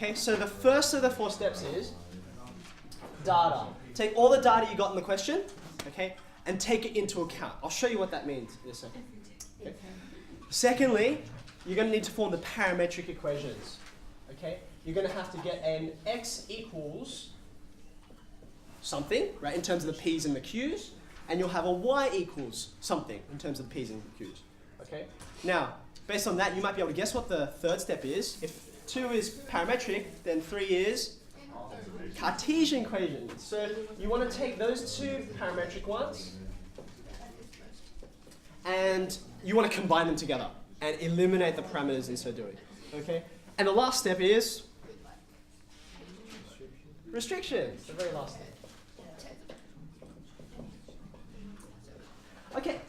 Okay, so the first of the 4 steps is data. Take all the data you got in the question, okay, and take it into account. I'll show you what that means in a second. Okay. Secondly, you're going to need to form the parametric equations. Okay, you're going to have to get an x equals something, right, in terms of the p's and the q's, and you'll have a y equals something in terms of the p's and the q's. Okay. Now, based on that, you might be able to guess what the third step is. If 2 is parametric, then 3 is Cartesian equations. So you want to take those 2 parametric ones and you want to combine them together and eliminate the parameters in so doing. Okay? And the last step is restrictions, the very last step. Okay,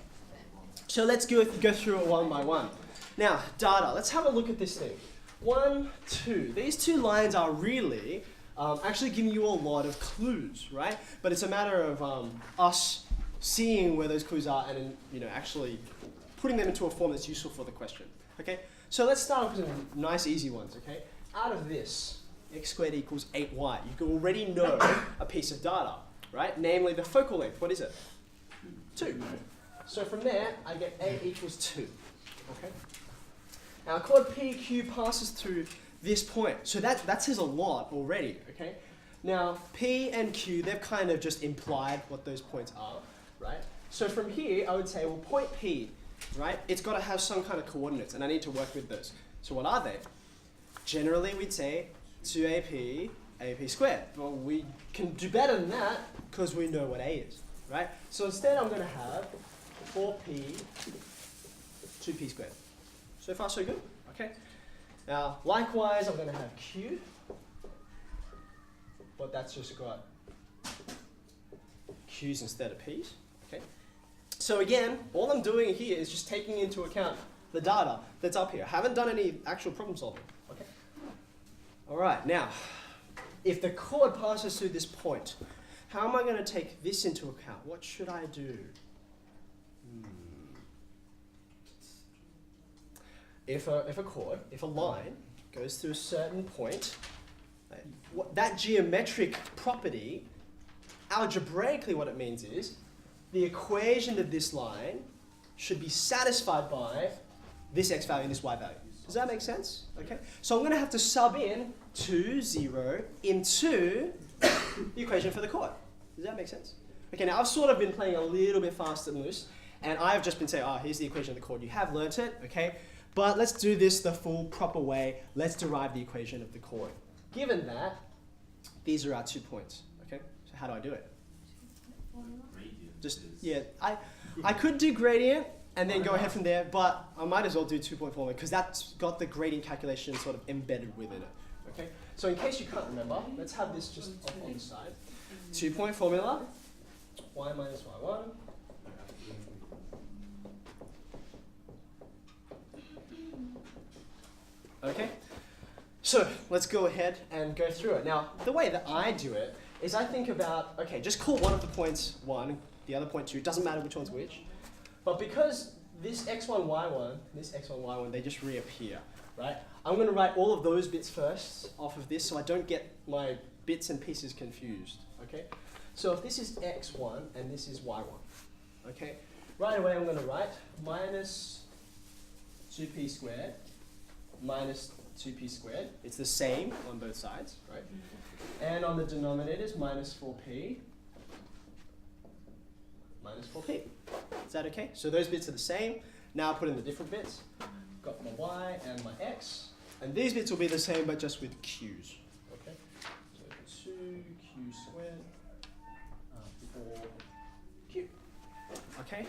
so let's go through it one by one. Now, data, let's have a look at this thing. 1, 2. These 2 lines are really actually giving you a lot of clues, right? But it's a matter of us seeing where those clues are and actually putting them into a form that's useful for the question. Okay? So let's start with some nice easy ones, okay? Out of this, x squared equals 8y. You can already know a piece of data, right? Namely the focal length. What is it? 2. So from there, I get a equals 2. Okay? Now, chord PQ passes through this point. So that says a lot already, okay? Now, P and Q, they've kind of just implied what those points are, right? So from here, I would say, well, point P, right? It's got to have some kind of coordinates, and I need to work with those. So what are they? Generally, we'd say 2AP, AP squared. Well, we can do better than that because we know what A is, right? So instead, I'm going to have 4P, 2P squared. So far, so good, okay? Now, likewise, I'm going to have Q, but that's just got Q's instead of P's, okay? So again, all I'm doing here is just taking into account the data that's up here. I haven't done any actual problem solving, okay? All right, now, if the chord passes through this point, how am I going to take this into account? What should I do? If a line goes through a certain point, that geometric property, algebraically what it means is the equation of this line should be satisfied by this x value and this y value. Does that make sense? Okay. So I'm going to have to sub in 2, 0 into the equation for the chord. Does that make sense? Okay, now I've sort of been playing a little bit fast and loose, and I've just been saying, oh, here's the equation of the chord. You have learnt it, okay? But let's do this the full proper way. Let's derive the equation of the chord. Given that, these are our 2 points, okay? So how do I do it? Just, yeah, I could do gradient and then go ahead from there, but I might as well do 2-point formula because that's got the gradient calculation sort of embedded within it, okay? So in case you can't remember, let's have this just off on the side. 2-point formula, y minus y1. Okay, so let's go ahead and go through it. Now, the way that I do it is I think about, okay, just call one of the points 1, the other point 2, it doesn't matter which one's which. But because this x1, y1, this x1, y1, they just reappear, right? I'm going to write all of those bits first off of this so I don't get my bits and pieces confused, okay? So if this is x1 and this is y1, okay? Right away I'm going to write minus 2p squared minus 2p squared. It's the same on both sides, right? And on the denominator is minus 4p minus 4p. Is that okay? So those bits are the same. Now I put in the different bits. Got my y and my x. And these bits will be the same, but just with q's. Okay? So 2q squared 4q. Okay?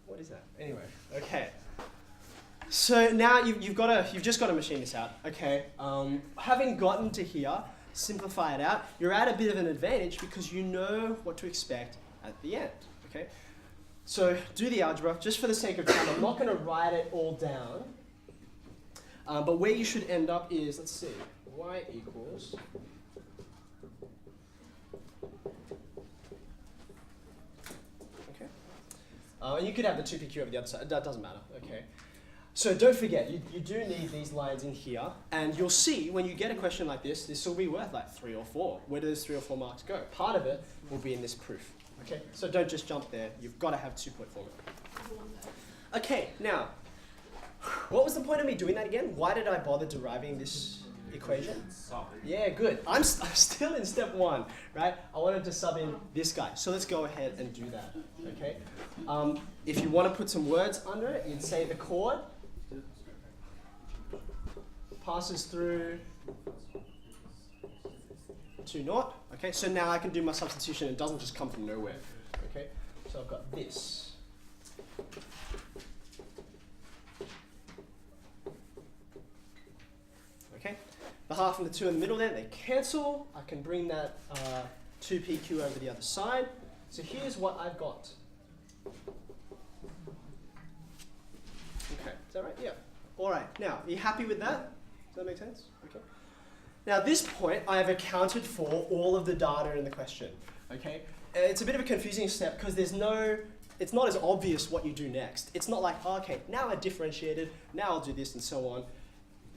What is that? Anyway, okay. So now you've just got to machine this out, okay? Having gotten to here, simplify it out, you're at a bit of an advantage because you know what to expect at the end, okay? So do the algebra, just for the sake of time. I'm not going to write it all down, but where you should end up is, let's see, y equals, okay? And you could have the 2pq over the other side, that doesn't matter, okay? So don't forget, you do need these lines in here, and you'll see when you get a question like this will be worth like 3 or 4. Where do those 3 or 4 marks go? Part of it will be in this proof. Okay, so don't just jump there. You've got to have 2-point formula. Okay, now, what was the point of me doing that again? Why did I bother deriving this equation? Yeah, good. I'm still in step 1, right? I wanted to sub in this guy. So let's go ahead and do that, okay? If you want to put some words under it, you'd say the chord passes through to naught. Okay, so now I can do my substitution. It doesn't just come from nowhere. Okay, so I've got this. Okay, the half and the 2 in the middle there, they cancel. I can bring that 2pq over the other side. So here's what I've got. Okay, is that right? Yeah. All right. Now, are you happy with that? Does that make sense? Okay. Now, at this point, I have accounted for all of the data in the question. Okay. It's a bit of a confusing step because it's not as obvious what you do next. It's not like, oh, okay, now I differentiated, now I'll do this and so on.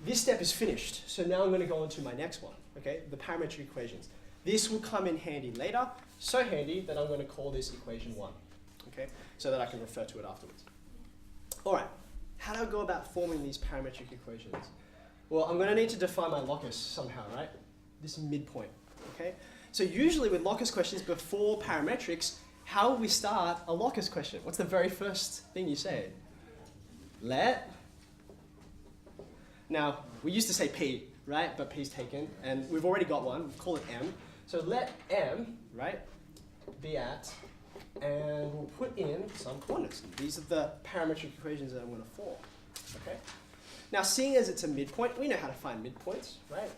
This step is finished, so now I'm going to go on to my next one. Okay, the parametric equations. This will come in handy later, so handy that I'm going to call this equation 1. Okay, so that I can refer to it afterwards. All right. How do I go about forming these parametric equations? Well, I'm going to need to define my locus somehow, right? This midpoint, okay? So usually with locus questions before parametrics, how will we start a locus question? What's the very first thing you say? Let. Now, we used to say P, right? But P's taken, and we've already got one. We'll call it M. So let M, right, be at, and we'll put in some coordinates. These are the parametric equations that I'm going to form. Okay. Now, seeing as it's a midpoint, we know how to find midpoints, right?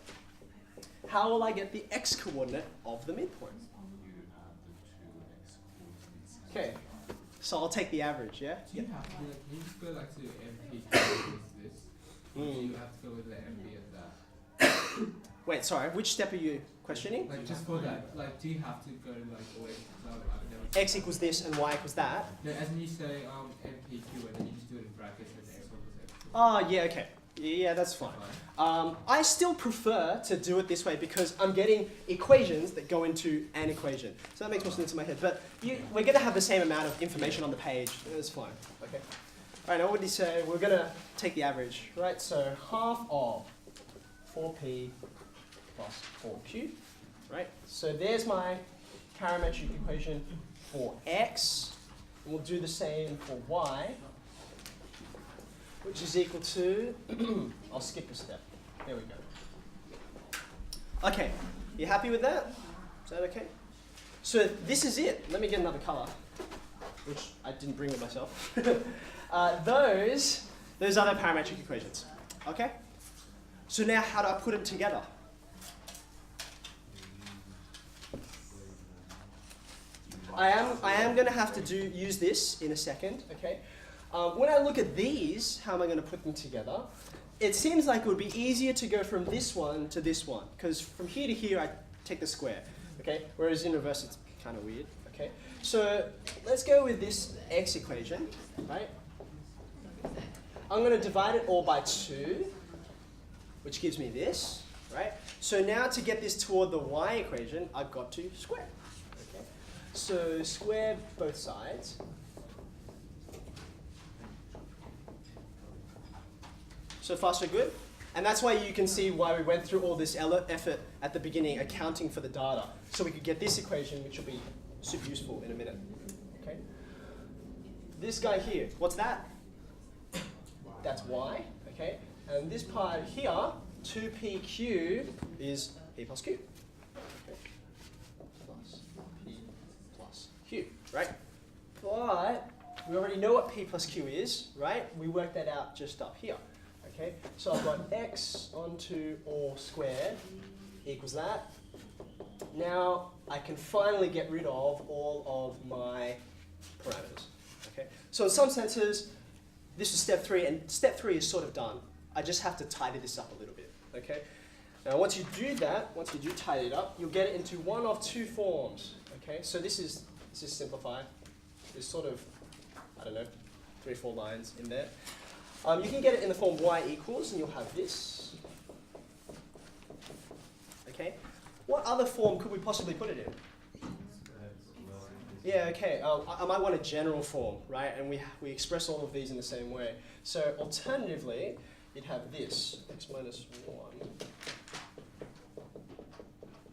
How will I get the x coordinate of the midpoint? Okay. So I'll take the average, yeah? Do you have to, can you just go like to MP with this? Or do you have to go with the MB at that? Wait, sorry, which step are you questioning? Like just for that, like do you have to go like always? X equals this and y equals that? No, as in you say MPQ and then you just do it in brackets and x equals x. Oh, yeah, okay. Yeah, that's fine. I still prefer to do it this way because I'm getting equations that go into an equation. So that makes more sense in my head. But we're going to have the same amount of information on the page. That's fine. Okay. All right, now what did he say? We're going to take the average, right? So half of 4p plus 4q, right? So there's my parametric equation for x. And we'll do the same for y, which is equal to, I'll skip a step. There we go. Okay, you happy with that? Is that okay? So this is it. Let me get another color, which I didn't bring with myself. Those are the parametric equations. Okay? So now how do I put them together? I am going to have to use this in a second, okay? When I look at these, how am I going to put them together? It seems like it would be easier to go from this one to this one, because from here to here, I take the square, okay? Whereas in reverse, it's kind of weird, okay? So let's go with this x equation, right? I'm going to divide it all by 2, which gives me this, right? So now to get this toward the y equation, I've got to square. Okay? So square both sides. So far, so good. And that's why you can see why we went through all this effort at the beginning, accounting for the data. So we could get this equation, which will be super useful in a minute. Okay? This guy here, what's that? That's y, okay? And this part here, 2pq, is p plus q. Okay? Plus p plus q, right? But we already know what p plus q is, right? We worked that out just up here. Okay, so I've got x onto all squared equals that. Now I can finally get rid of all of my parameters. Okay, so in some senses, this is step 3, and step 3 is sort of done. I just have to tidy this up a little bit. Okay, now once you do that, once you do tidy it up, you'll get it into one of 2 forms. Okay, so this is simplified. There's sort of, I don't know, 3 or 4 lines in there. You can get it in the form y equals, and you'll have this. Okay. What other form could we possibly put it in? Yeah, okay. I might want a general form, right? And we express all of these in the same way. So alternatively, you'd have this, x minus 1.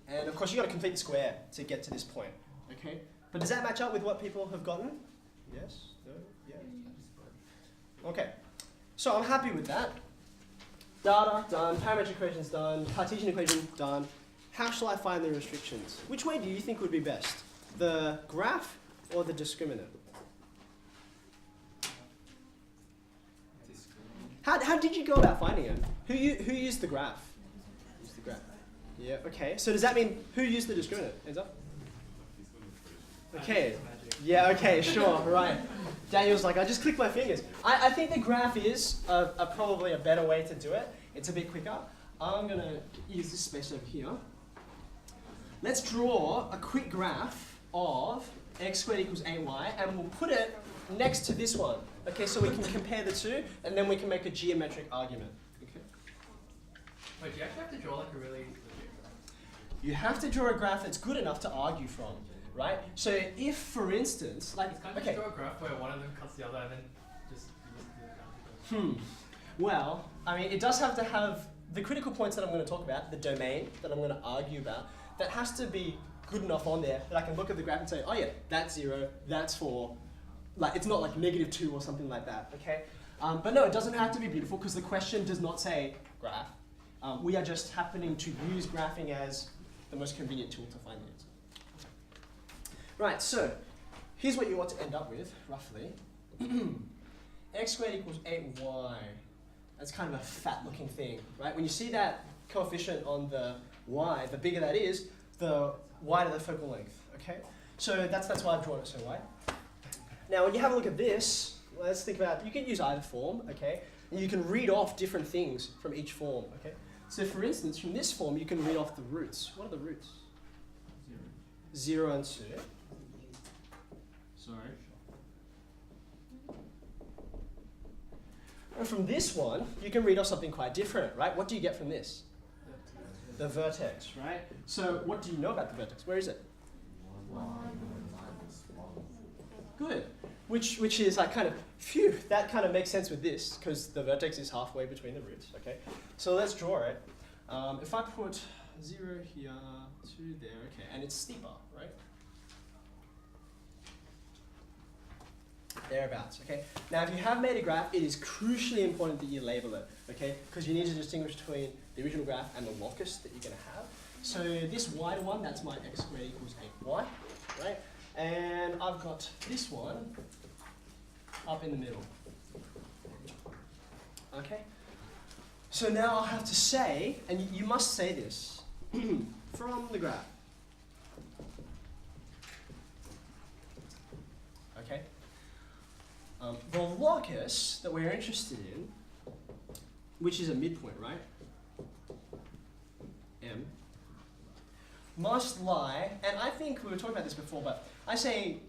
And of course, you've got to complete the square to get to this point, okay? But does that match up with what people have gotten? Yes? No? Yes? Okay. So I'm happy with that. Data, done. Parametric equations, done. Cartesian equation, done. How shall I find the restrictions? Which way do you think would be best? The graph or the discriminant? How did you go about finding it? Who used the graph? Used the graph. Yeah, okay. So does that mean who used the discriminant? Hands up. Okay. Yeah, okay, sure, right. Daniel's like, I just clicked my fingers. I think the graph is probably a better way to do it. It's a bit quicker. I'm going to use this space over here. Let's draw a quick graph of x squared equals 8y, and we'll put it next to this one. Okay, so we can compare the two, and then we can make a geometric argument. Okay. Wait, do you actually have to draw like a really legit graph? You have to draw a graph that's good enough to argue from, right? So if, for instance, like, It's kind of okay. just draw a graph where one of them cuts the other and then just do the graph. Well, I mean, it does have to have the critical points that I'm going to talk about, the domain that I'm going to argue about, that has to be good enough on there that I can look at the graph and say, oh yeah, that's 0, that's 4. Like, it's not like -2 or something like that, okay? But no, it doesn't have to be beautiful because the question does not say graph. We are just happening to use graphing as the most convenient tool to find the answer. Right, so here's what you want to end up with, roughly. X squared equals 8y. That's kind of a fat looking thing, right? When you see that coefficient on the y, the bigger that is, the wider the focal length, okay? So that's why I've drawn it so wide. Now, when you have a look at this, let's think about, you can use either form, okay? And you can read off different things from each form, okay? So for instance, from this form, you can read off the roots. What are the roots? 0 and 2. Sorry. And from this one, you can read off something quite different, right? What do you get from this? The vertex, right? So what do you know about the vertex? Where is it? Good. Which is like kind of, phew, that kind of makes sense with this because the vertex is halfway between the roots, okay? So let's draw it. If I put 0 here, 2 there, okay, and it's steeper, right? Thereabouts, okay? Now if you have made a graph, it is crucially important that you label it, okay? Because you need to distinguish between the original graph and the locus that you're going to have. So this wider one, that's my x squared equals 8y, right? And I've got this one up in the middle. Okay? So now I'll have to say, and you must say this, from the graph. Okay? The locus that we're interested in, which is a midpoint, right? M, must lie, and I think we were talking about this before, but I say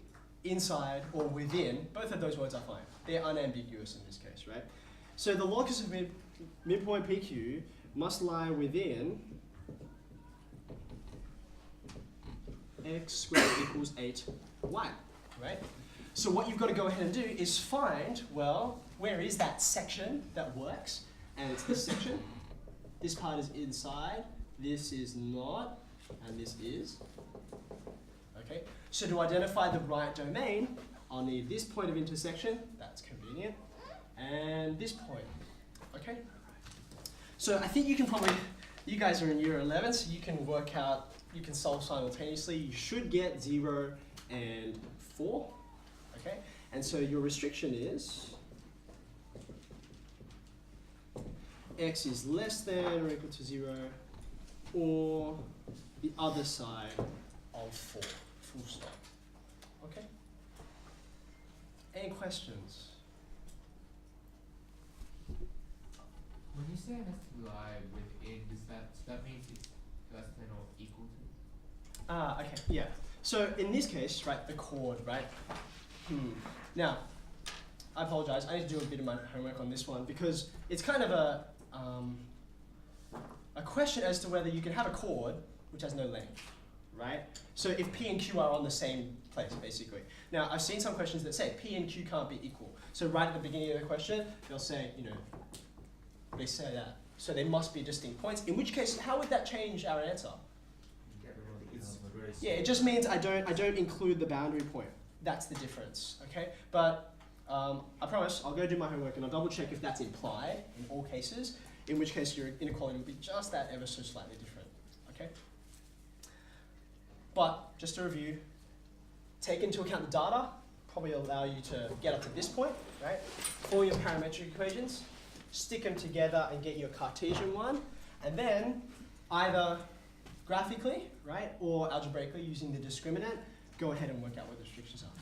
inside or within, both of those words are fine. They're unambiguous in this case, right? So the locus of midpoint PQ must lie within x squared equals 8y, right? So what you've got to go ahead and do is find, well, where is that section that works? And it's this section. This part is inside, this is not, and this is. Okay, so to identify the right domain, I'll need this point of intersection, that's convenient, and this point, okay? So I think you can probably, you guys are in year 11, so you can work out, you can solve simultaneously. You should get 0 and 4, okay? And so your restriction is x is less than or equal to 0, or the other side of 4, full stop. Okay? Any questions? When you say it has to lie within, does that mean it's less than or equal to? Okay, yeah. So in this case, right, the chord, right? Now, I apologize. I need to do a bit of my homework on this one because it's kind of a question as to whether you can have a chord which has no length, right? So if P and Q are on the same place, basically. Now, I've seen some questions that say P and Q can't be equal. So right at the beginning of the question, they'll say, they say that. So they must be distinct points. In which case, how would that change our answer? Yeah, it just means I don't include the boundary point. That's the difference, okay? But I promise I'll go do my homework and I'll double check if that's implied in all cases, in which case your inequality will be just that ever so slightly different, okay? But just to review, take into account the data, probably allow you to get up to this point, right? Form your parametric equations, stick them together and get your Cartesian one, and then either graphically, right, or algebraically using the discriminant, go ahead and work out what the restrictions are.